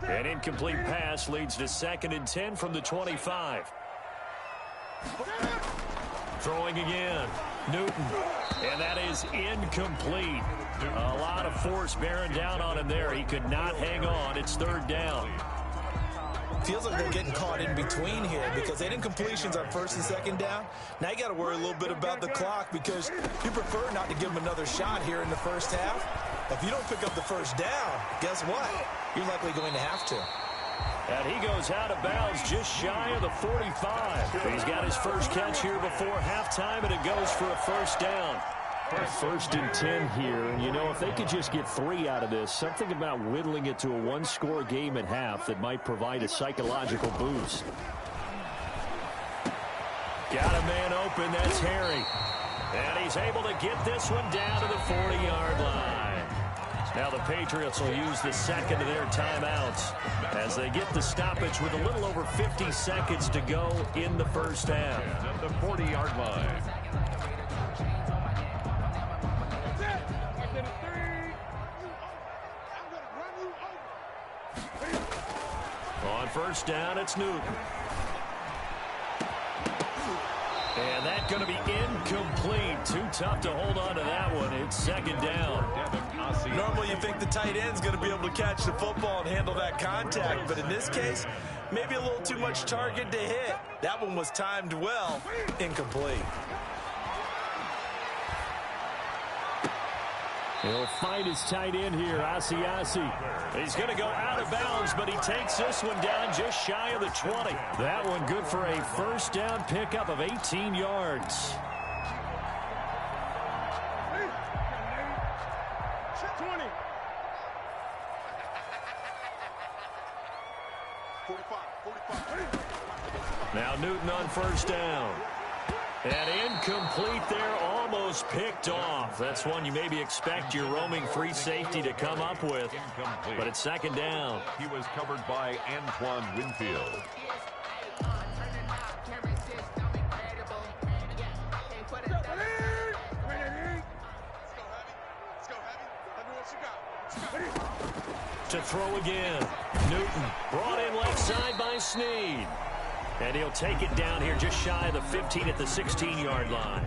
An incomplete pass leads to 2nd and 10 from the 25. Throwing again. Newton. And that is incomplete. A lot of force bearing down on him there. He could not hang on. It's 3rd down. Feels like they're getting caught in between here because they did incompletions on 1st and 2nd down. Now you got to worry a little bit about the clock because you prefer not to give them another shot here in the first half. If you don't pick up the 1st down, guess what? You're likely going to have to. And he goes out of bounds just shy of the 45. He's got his first catch here before halftime, and it goes for a 1st down. 1st and 10 here, and you know, if they could just get 3 out of this, something about whittling it to a 1-score game at half that might provide a psychological boost. Got a man open, that's Harry. And he's able to get this one down to the 40-yard line. Now the Patriots will use the 2nd of their timeouts as they get the stoppage with a little over 50 seconds to go in the first half. At the 40-yard line. On 1st down, it's Newton. And that's going to be incomplete. Too tough to hold on to that one. It's 2nd down. Normally you think the tight end's going to be able to catch the football and handle that contact, but in this case, maybe a little too much target to hit. That one was timed well. Incomplete. He'll find his tight end here, Asiasi. He's going to go out of bounds, but he takes this one down just shy of the 20. That one good for a 1st down pickup of 18 yards. Now Newton on 1st down. And incomplete there, almost picked off. That's one you maybe expect your roaming free safety to come up with. Incomplete. But it's 2nd down. He was covered by Antoine Winfield. To throw again. Newton brought in left side by Snead. And he'll take it down here just shy of the 15 at the 16-yard line.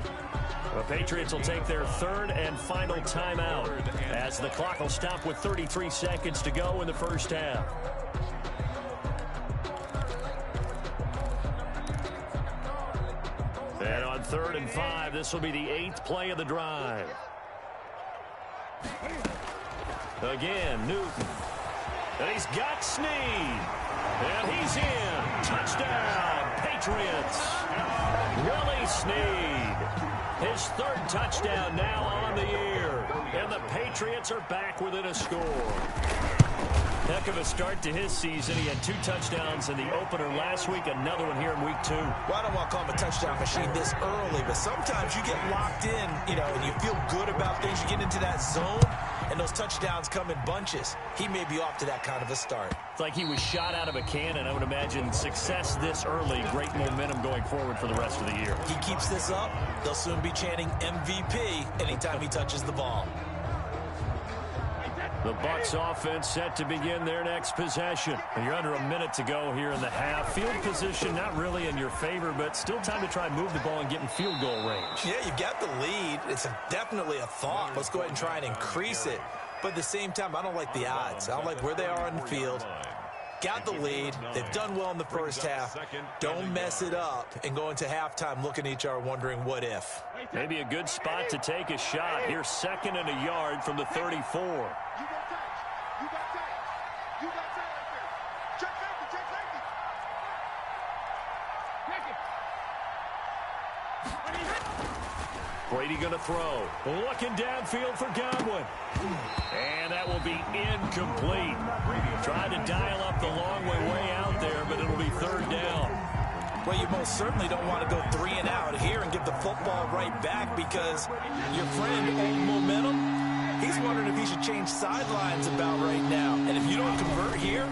The Patriots will take their 3rd and final timeout as the clock will stop with 33 seconds to go in the first half. And on 3rd and 5, this will be the 8th play of the drive. Again, Newton. And he's got Snead. And he's in. Touchdown, Patriots. Willie Snead. His 3rd touchdown now on the year. And the Patriots are back within a score. Heck of a start to his season. He had 2 touchdowns in the opener last week, another one here in week 2. Well, I don't want to call him a touchdown machine this early, but sometimes you get locked in, and you feel good about things. You get into that zone, and those touchdowns come in bunches. He may be off to that kind of a start. It's like he was shot out of a cannon. I would imagine success this early, great momentum going forward for the rest of the year. He keeps this up, they'll soon be chanting MVP anytime he touches the ball. The Bucs offense set to begin their next possession. And you're under a minute to go here in the half. Field position not really in your favor, but still time to try and move the ball and get in field goal range. Yeah, you've got the lead. It's definitely a thought. Let's go ahead and try and increase it. But at the same time, I don't like the odds. I don't like where they are on the field. Got the lead. They've done well in the first half. Don't mess it up and go into halftime looking at each other wondering what if. Maybe a good spot to take a shot. Here's 2nd and a yard from the 34. Brady going to throw. Looking downfield for Godwin. And that will be incomplete. Tried to dial up the long way out there, but it'll be 3rd down. Well, you most certainly don't want to go 3 and out here and give the football right back because your friend, old momentum, he's wondering if he should change sidelines about right now. And if you don't convert here,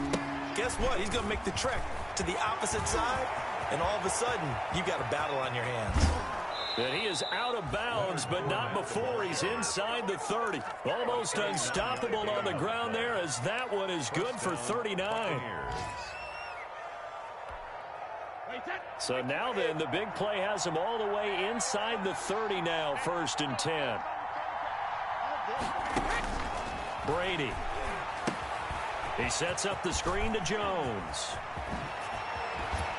guess what? He's going to make the trek to the opposite side, and all of a sudden, you've got a battle on your hands. And he is out of bounds, but not before he's inside the 30. Almost unstoppable on the ground there, as that one is good for 39. So now then, the big play has him all the way inside the 30 now, 1st and 10. Brady. He sets up the screen to Jones.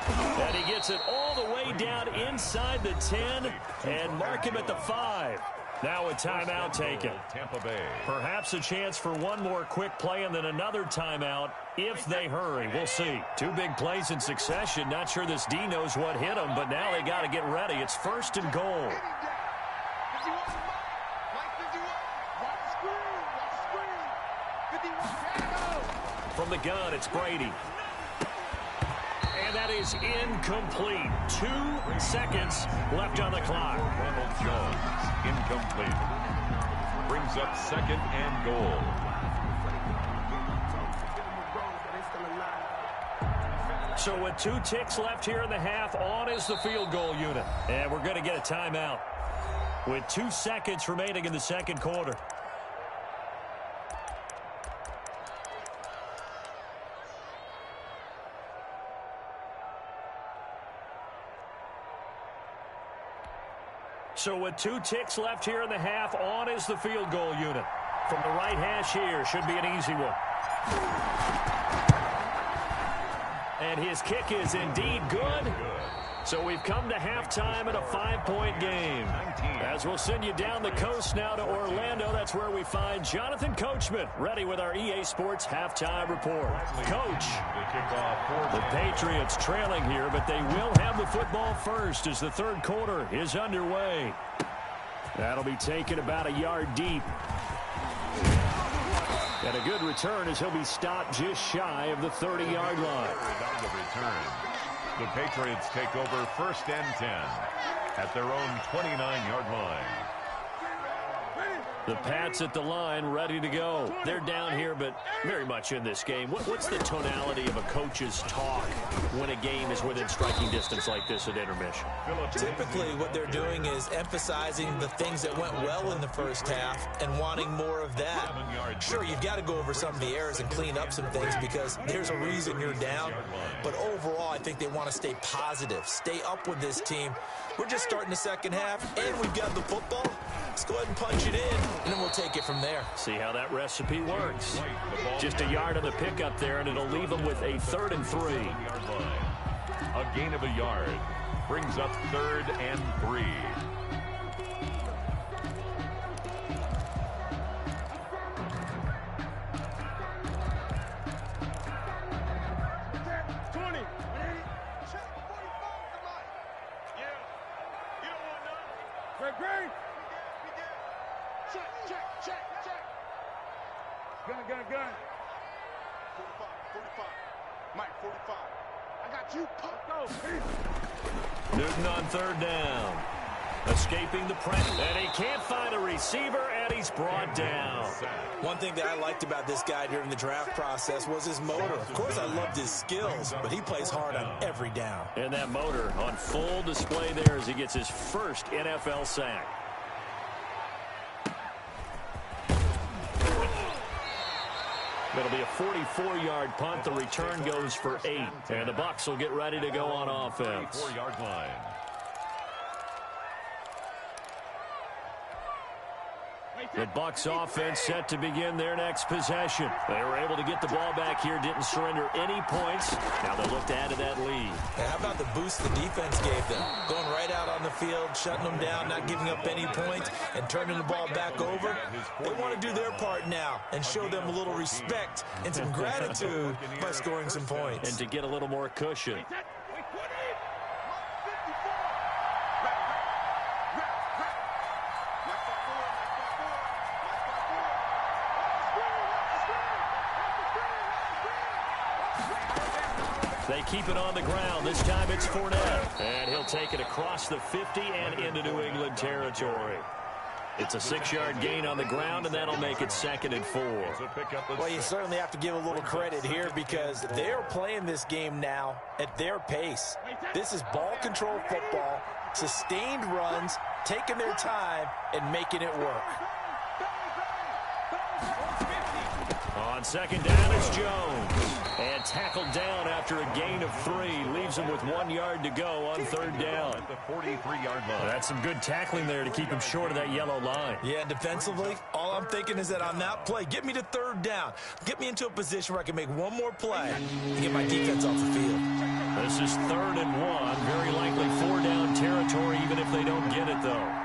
And he gets it all the way down inside the 10 and mark him at the 5. Now a timeout taken. Tampa Bay. Perhaps a chance for one more quick play and then another timeout if they hurry. We'll see. 2 big plays in succession. Not sure this D knows what hit them, but now they got to get ready. It's 1st and goal. From the gun, it's Brady. And that is incomplete. 2 seconds left on the clock. Ronald Jones, incomplete. Brings up 2nd and goal. So with 2 ticks left here in the half, on is the field goal unit. And we're going to get a timeout with 2 seconds remaining in the 2nd quarter. So with 2 ticks left here in the half, on is the field goal unit. From the right hash here, should be an easy one. And his kick is indeed good. So we've come to halftime at a 5-point game. As we'll send you down the coast now to Orlando, that's where we find Jonathan Coachman, ready with our EA Sports halftime report. Coach, the Patriots trailing here, but they will have the football first as the 3rd quarter is underway. That'll be taken about a yard deep. And a good return as he'll be stopped just shy of the 30-yard line. On the return. The Patriots take over 1st and 10 at their own 29-yard line. The Pats at the line, ready to go. They're down here, but very much in this game. What's the tonality of a coach's talk when a game is within striking distance like this at intermission? Typically, what they're doing is emphasizing the things that went well in the first half and wanting more of that. Sure, you've got to go over some of the errors and clean up some things because there's a reason you're down. But overall, I think they want to stay positive, stay up with this team. We're just starting the 2nd half, and we've got the football. Let's go ahead and punch it in, and then we'll take it from there. See how that recipe works. Just a yard on the pickup there, and it'll leave them with a 3rd and 3. A gain of a yard brings up 3rd and 3. Gun. 45. Mike, 45. I got you. Go. Newton on 3rd down. Escaping the pressure. And he can't find a receiver, and he's brought down. One thing that I liked about this guy during the draft process was his motor. Of course, I loved his skills, but he plays hard on every down. And that motor on full display there as he gets his 1st NFL sack. It'll be a 44-yard punt. The return goes for 8. And the Bucs will get ready to go on offense. 4-yard line. The Bucs offense set to begin their next possession. They were able to get the ball back here, didn't surrender any points. Now they look to add to that lead. Yeah, how about the boost the defense gave them? Going right out on the field, shutting them down, not giving up any points, and turning the ball back over. They want to do their part now and show them a little respect and some gratitude by scoring some points. And to get a little more cushion. They keep it on the ground. This time it's Fournette. And he'll take it across the 50 and into New England territory. It's a 6-yard gain on the ground, and that'll make it 2nd and 4. Well, you certainly have to give a little credit here because they're playing this game now at their pace. This is ball control football, sustained runs, taking their time, and making it work. On 2nd down, it's Jones. And tackled down after a gain of 3. Leaves him with 1 yard to go on 3rd down. At the 43-yard line. That's some good tackling there to keep him short of that yellow line. Yeah, defensively, all I'm thinking is that on that play, get me to 3rd down. Get me into a position where I can make one more play and get my defense off the field. This is 3rd and 1. Very likely 4-down territory, even if they don't get it, though.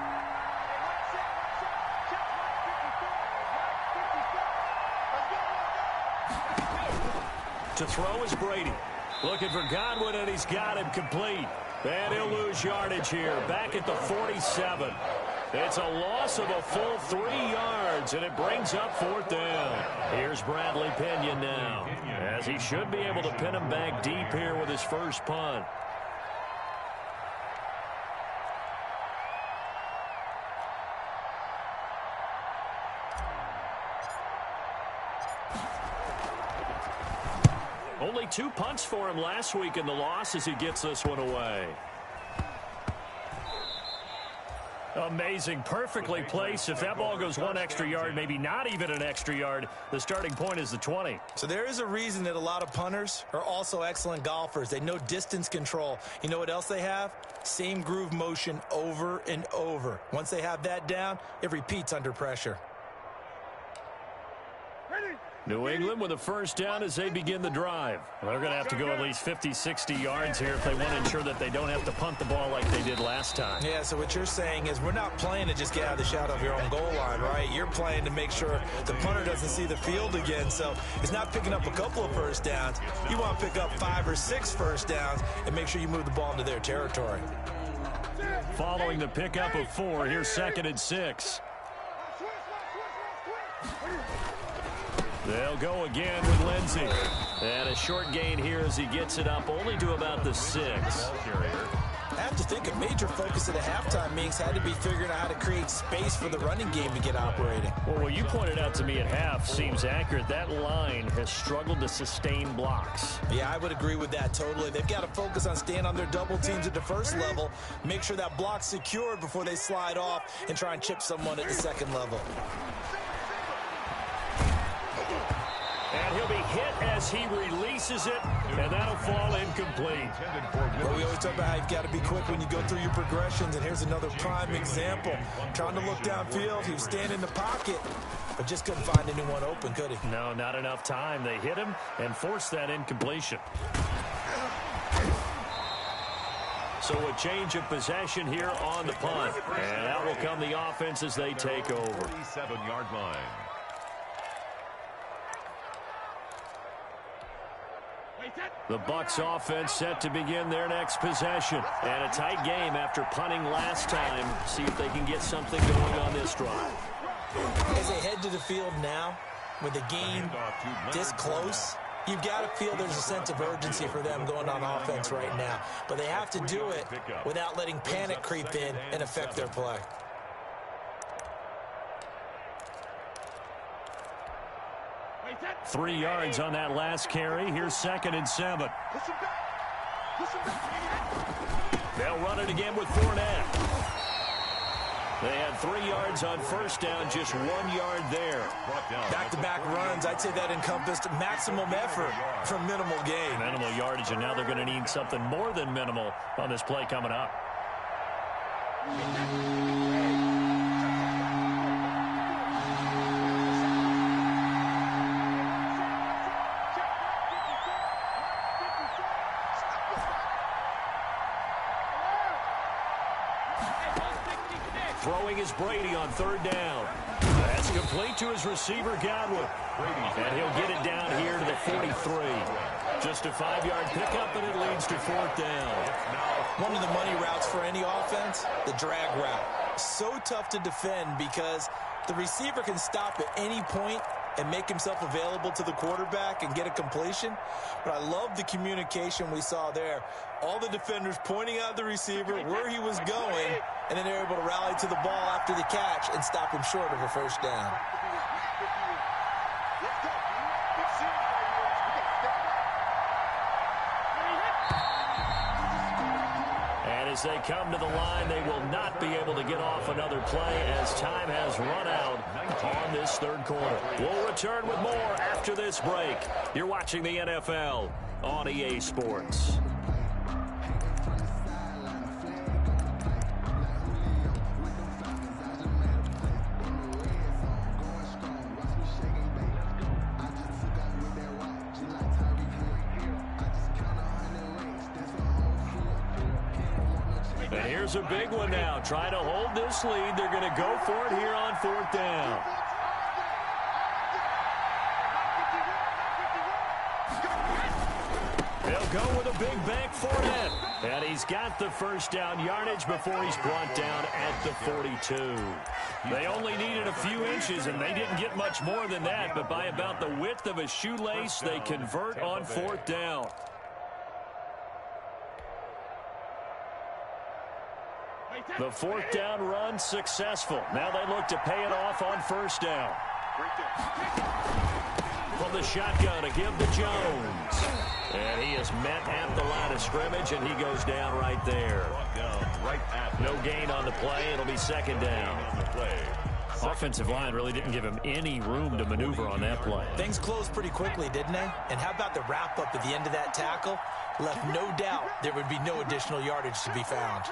To throw is Brady. Looking for Godwin, and he's got him complete. And he'll lose yardage here. Back at the 47. It's a loss of a full 3 yards, and it brings up 4th down. Here's Bradley Pinion now, as he should be able to pin him back deep here with his first punt. Only 2 punts for him last week in the loss as he gets this one away. Amazing. Perfectly placed. If that ball goes 1 extra yard, maybe not even an extra yard, the starting point is the 20. So there is a reason that a lot of punters are also excellent golfers. They know distance control. You know what else they have? Same groove motion over and over. Once they have that down, it repeats under pressure. New England with a first down as they begin the drive. They're going to have to go at least 50, 60 yards here if they want to ensure that they don't have to punt the ball like they did last time. Yeah, so what you're saying is we're not playing to just get out of the shadow of your own goal line, right? You're playing to make sure the punter doesn't see the field again. So it's not picking up a couple of first downs. You want to pick up 5 or 6 first downs and make sure you move the ball into their territory. Following the pickup of 4, here's 2nd and 6. They'll go again with Lindsey. And a short gain here as he gets it up only to about the 6. I have to think a major focus at the halftime meetings had to be figuring out how to create space for the running game to get operating. Well, what you pointed out to me at half seems accurate. That line has struggled to sustain blocks. Yeah, I would agree with that totally. They've got to focus on staying on their double teams at the first level, make sure that block's secured before they slide off and try and chip someone at the second level. And he'll be hit as he releases it, and that'll fall incomplete. Well, we always talk about how you've got to be quick when you go through your progressions, and here's another prime example. Trying to look downfield, he was standing in the pocket, but just couldn't find anyone open, could he? No, not enough time. They hit him and forced that incompletion. So a change of possession here on the punt. And out will come the offense as they take over. 47-yard line. The Bucs offense set to begin their next possession. And a tight game after punting last time. See if they can get something going on this drive. As they head to the field now, with the game this close, you've got to feel there's a sense of urgency for them going on offense right now. But they have to do it without letting panic creep in and affect their play. Three yards on that last carry. Here's 2nd and 7. They'll run it again with Fournette. They had 3 yards on first down, just 1 yard there. Back-to-back runs, I'd say that encompassed maximum effort for minimal gain. Minimal yardage, and now they're going to need something more than minimal on this play coming up. Throwing is Brady on 3rd down. That's complete to his receiver, Godwin. And he'll get it down here to the 43. Just a 5-yard pickup, and it leads to 4th down. One of the money routes for any offense, the drag route. So tough to defend because the receiver can stop at any point and make himself available to the quarterback and get a completion. But I love the communication we saw there. All the defenders pointing out the receiver where he was going, and then they're able to rally to the ball after the catch and stop him short of a first down. And as they come to the line, they will not be able to get off another play as time has run out on this third quarter. We'll return with more after this break. You're watching the NFL on EA Sports. And here's a big one now. Trying to hold this lead. They're going to go for it here on fourth down. They'll go with a big bank for it. And he's got the first down yardage before he's brought down at the 42. They only needed a few inches, and they didn't get much more than that. But by about the width of a shoelace, they convert on fourth down. The fourth down run successful. Now they look to pay it off on first down. From the shotgun to give to Jones. And he is met at the line of scrimmage, and he goes down right there. No gain on the play. It'll be second down. Offensive line really didn't give him any room to maneuver on that play. Things closed pretty quickly, didn't they? And how about the wrap-up at the end of that tackle? Left no doubt there would be no additional yardage to be found.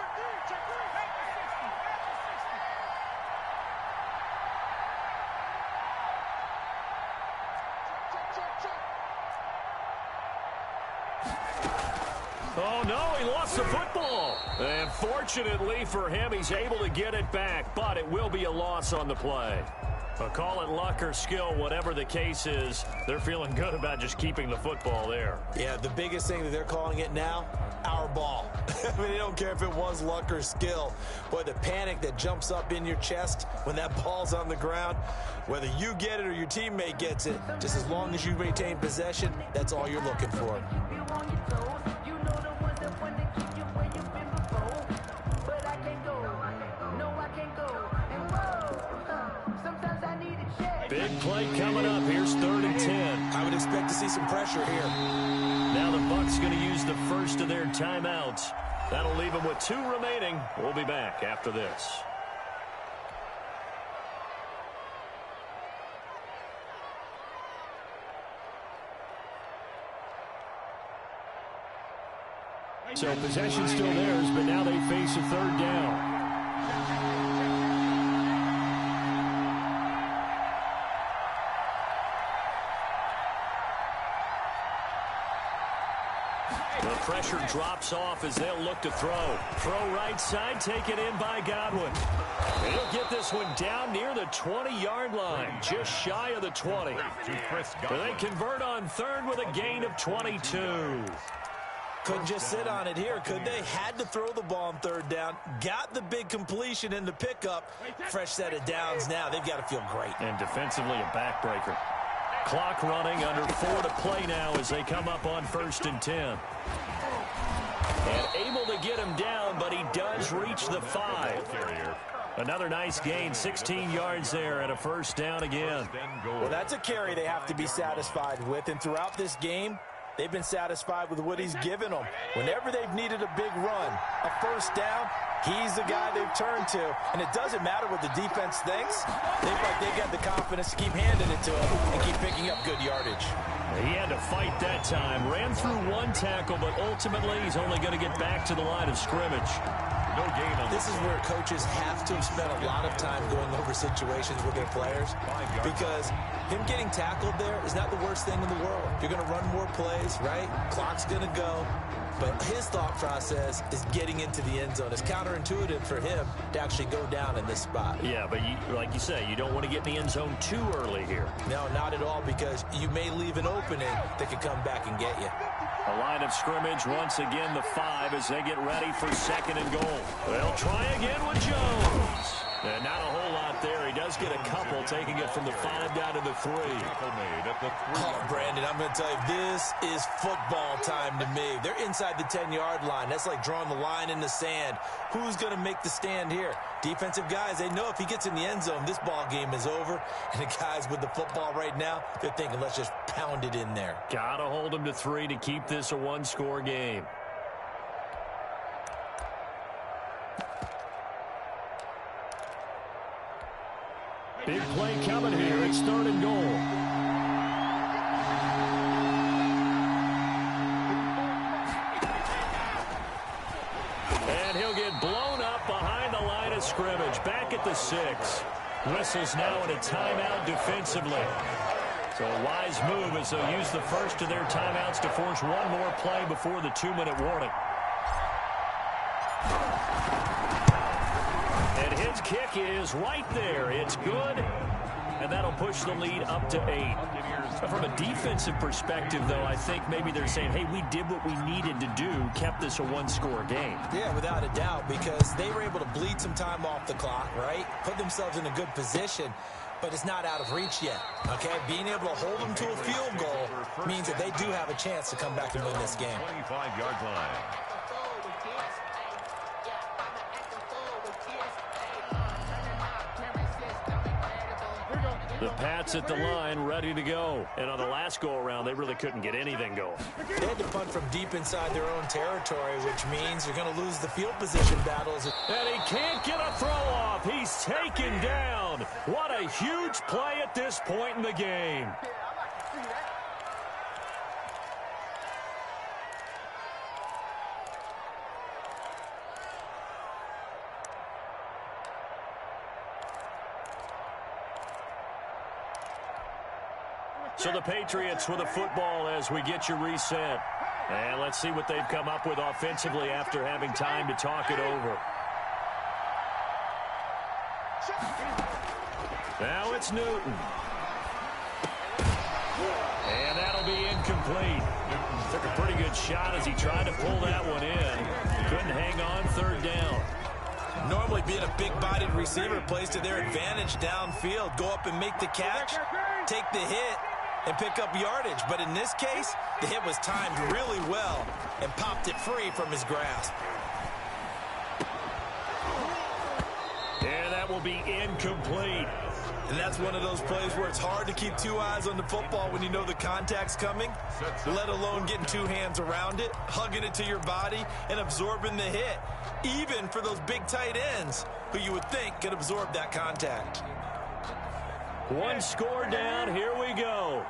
Oh, no, he lost the football. And fortunately for him, he's able to get it back, but it will be a loss on the play. But call it luck or skill, whatever the case is, they're feeling good about just keeping the football there. Yeah, the biggest thing that they're calling it now, our ball. I mean, they don't care if it was luck or skill. Boy, the panic that jumps up in your chest when that ball's on the ground, whether you get it or your teammate gets it, just as long as you maintain possession, that's all you're looking for. Big play coming up. Here's 3rd and 10. I would expect to see some pressure here. Now the Bucs going to use the first of their timeouts. That'll leave them with 2 remaining. We'll be back after this. So possession still theirs, but now they face a 3rd down. The pressure drops off as they'll look to throw. Throw right side, taken in by Godwin. And he'll get this one down near the 20-yard line, just shy of the 20. But they convert on 3rd with a gain of 22. Couldn't just sit on it here, could they? Had to throw the ball on 3rd down. Got the big completion in the pickup. Fresh set of downs now. They've got to feel great. And defensively, a backbreaker. Clock running, under 4 to play now as they come up on 1st and 10. And able to get him down, but he does reach the 5. Another nice gain, 16 yards there, and a first down again. Well, that's a carry they have to be satisfied with, and throughout this game, they've been satisfied with what he's given them. Whenever they've needed a big run, a first down, he's the guy they've turned to. And it doesn't matter what the defense thinks. They've got the confidence to keep handing it to him and keep picking up good yardage. He had to fight that time. Ran through 1 tackle, but ultimately he's only going to get back to the line of scrimmage. No gain on this is where coaches have to spend a lot of time going over situations with their players, because him getting tackled there is not the worst thing in the world. You're going to run more plays, right? Clock's going to go. But his thought process is getting into the end zone. It's counterintuitive for him to actually go down in this spot. Yeah, but like you say, you don't want to get in the end zone too early here. No, not at all, because you may leave an opening that could come back and get you. A line of scrimmage, once again the 5 as they get ready for 2nd and goal. They'll try again with Jones. And not a whole lot there. He does get a couple, taking it from the 5 down to the 3. Oh, Brandon, I'm going to tell you, this is football time to me. They're inside the 10-yard line. That's like drawing the line in the sand. Who's going to make the stand here? Defensive guys, they know if he gets in the end zone, this ball game is over. And the guys with the football right now, they're thinking, let's just pound it in there. Got to hold him to 3 to keep this a one-score game. Big play coming here. It's 3rd and goal. And he'll get blown up behind the line of scrimmage. Back at the 6. Whistles now in a timeout defensively. So a wise move as they'll use the first of their timeouts to force one more play before the 2-minute warning. And his kick is right there. It's good, and that'll push the lead up to 8. From a defensive perspective, though, I think maybe they're saying, hey, we did what we needed to do, kept this a one-score game. Yeah, without a doubt, because they were able to bleed some time off the clock, right? Put themselves in a good position, but it's not out of reach yet, okay? Being able to hold them to a field goal means that they do have a chance to come back and win this game. 25-yard line. The Pats at the line, ready to go. And on the last go-around, they really couldn't get anything going. They had to punt from deep inside their own territory, which means you're going to lose the field position battles. And he can't get a throw off. He's taken down. What a huge play at this point in the game. So the Patriots with a football as we get you reset. And let's see what they've come up with offensively after having time to talk it over. Now it's Newton. And that'll be incomplete. Took a pretty good shot as he tried to pull that one in. Couldn't hang on, 3rd down. Normally being a big-bodied receiver plays to their advantage downfield. Go up and make the catch, take the hit, and pick up yardage. But in this case, the hit was timed really well and popped it free from his grasp. And that will be incomplete. And that's one of those plays where it's hard to keep 2 eyes on the football when you know the contact's coming, let alone getting 2 hands around it, hugging it to your body, and absorbing the hit, even for those big tight ends who you would think could absorb that contact. One score down. Here we go.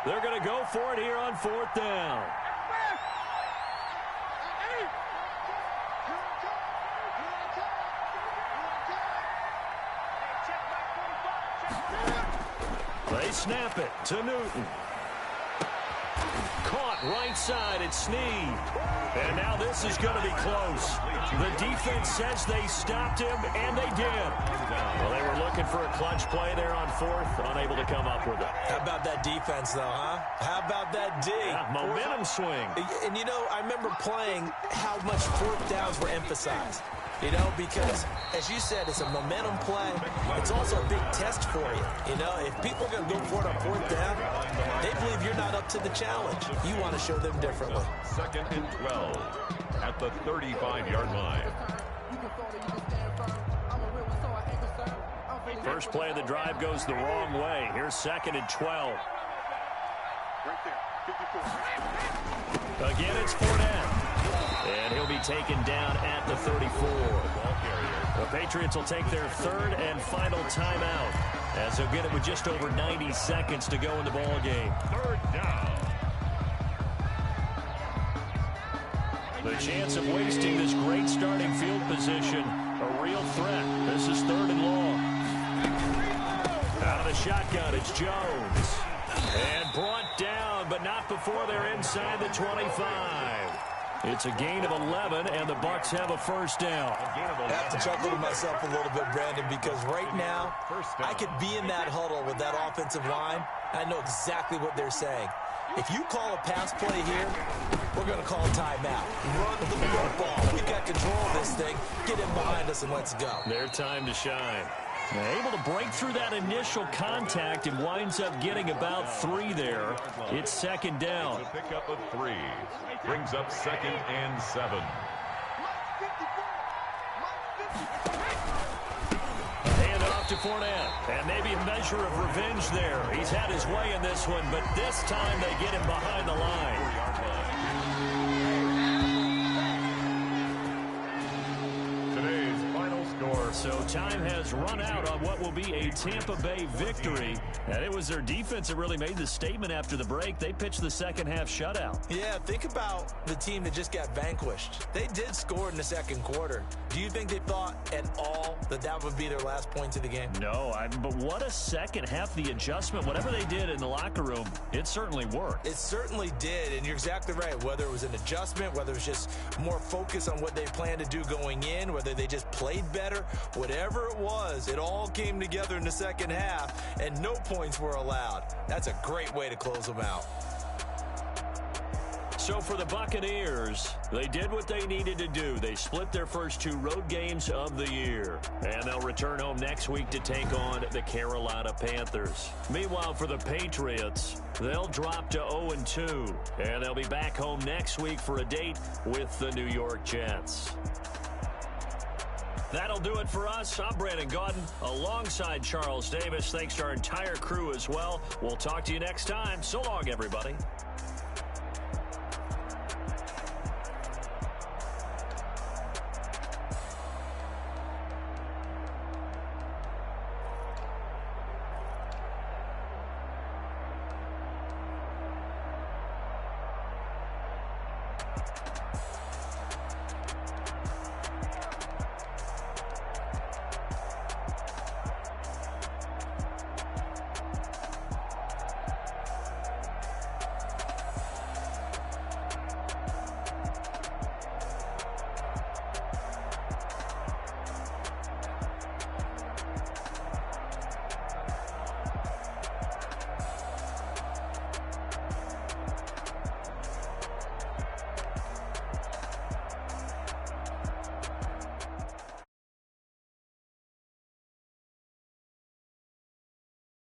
They're going to go for it here on 4th down. They snap it to Newton. Caught right side. It's Snead. And now this is going to be close. The defense says they stopped him, and they did. Well, they were looking for a clutch play there on 4th, unable to come up with it. How about that defense, though, huh? How about that D? Yeah, momentum swing. And, you know, I remember playing how much 4th downs were emphasized. You know, because, as you said, it's a momentum play. It's also a big test for you. You know, if people are going to go for it on 4th down, they believe you're not up to the challenge. You want to show them differently. 2nd and 12 at the 35-yard line. First play of the drive goes the wrong way. Here's 2nd and 12. Again, it's Fournette. And he'll be taken down at the 34. The Patriots will take their 3rd and final timeout as they'll get it with just over 90 seconds to go in the ball game. 3rd down. The chance of wasting this great starting field position, a real threat. This is 3rd and long. Out of the shotgun, it's Jones. And brought down, but not before they're inside the 25. It's a gain of 11, and the Bucs have a 1st down. I have to chuckle to myself a little bit, Brandon, because right now, I could be in that huddle with that offensive line. I know exactly what they're saying. If you call a pass play here, we're going to call a timeout. Run the football. We've got control of this thing. Get in behind us and let's go. Their time to shine. They're able to break through that initial contact and winds up getting about 3 there. It's second down. To pick up a 3. Brings up 2nd and 7. Hand off to Fournette. And maybe a measure of revenge there. He's had his way in this one, but this time they get him behind the line. So time has run out on what will be a Tampa Bay victory. And it was their defense that really made the statement after the break. They pitched the second half shutout. Yeah, think about the team that just got vanquished. They did score in the second quarter. Do you think they thought at all that that would be their last points of the game? No, but what a second half. The adjustment, whatever they did in the locker room, it certainly worked. It certainly did, and you're exactly right. Whether it was an adjustment, whether it was just more focus on what they planned to do going in, whether they just played better, whatever it was, it all came together in the second half, and no points were allowed. That's a great way to close them out. So for the Buccaneers, they did what they needed to do. They split their first 2 road games of the year. And they'll return home next week to take on the Carolina Panthers. Meanwhile, for the Patriots, they'll drop to 0-2. And they'll be back home next week for a date with the New York Jets. That'll do it for us. I'm Brandon Gaudin alongside Charles Davis. Thanks to our entire crew as well. We'll talk to you next time. So long, everybody.